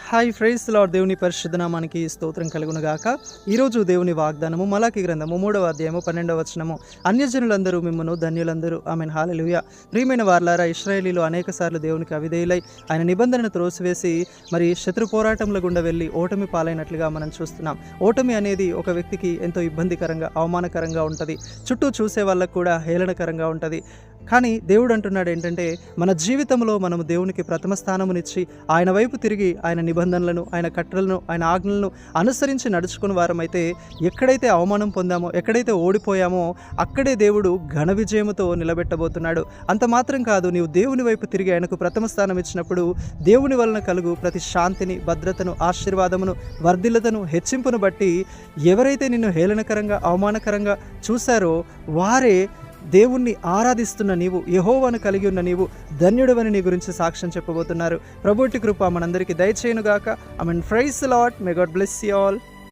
Hi fries lord. దేవుని పరిశుద్ధ నామానికి స్తోత్రం కలుగును గాక. ఈరోజు దేవుని వాగ్దానము మలాకి గ్రంథము 3వ అధ్యాయము 12వ వచనము. అన్యజనులందరూ మిమ్మును ధన్యులందరూ. ఆమేన్. హల్లెలూయా. ప్రియమైన వారలారా, ఇశ్రాయేలీలు అనేక సార్లు దేవునికి అవిధేయులై ఆయన నిబంధనను త్రోసివేసి మరి శత్రు పోరాటంల గుండా వెళ్ళి ఓటమి పాలైనట్లుగా మనం చూస్తున్నాం. ఓటమి అనేది ఒక వ్యక్తికి ఎంతో ఇబ్బందికరంగా, అవమానకరంగా ఉంటుంది. చుట్టూ చూసే వాళ్ళకు కూడా హేళనకరంగా ఉంటుంది. కానీ దేవుడు అంటున్నాడు ఏంటంటే, మన జీవితంలో మనము దేవునికి ప్రథమ స్థానమునిచ్చి ఆయన వైపు తిరిగి ఆయన నిబంధనలను, ఆయన కట్టడలను, ఆయన ఆజ్ఞలను అనుసరించి నడుచుకుని వారమైతే ఎక్కడైతే అవమానం పొందామో, ఎక్కడైతే ఓడిపోయామో అక్కడే దేవుడు ఘన విజయముతో నిలబెట్టబోతున్నాడు. అంత మాత్రం కాదు, నీవు దేవుని వైపు తిరిగి ఆయనకు ప్రథమ స్థానం ఇచ్చినప్పుడు దేవుని వలన కలుగు ప్రతి శాంతిని, భద్రతను, ఆశీర్వాదమును, వర్ధిల్లతను, హెచ్చింపును బట్టి ఎవరైతే నిన్ను హేళనకరంగా, అవమానకరంగా చూశారో వారే దేవుణ్ణి ఆరాధిస్తున్న నీవు, యెహోవాను కలిగి ఉన్న నీవు ధన్యుడవని నీ గురించి సాక్ష్యం చెప్పబోతున్నారు. ప్రభువుటి కృప మనందరికీ దయచేయునుగాక. Amen. Praise the lord. May God bless you all.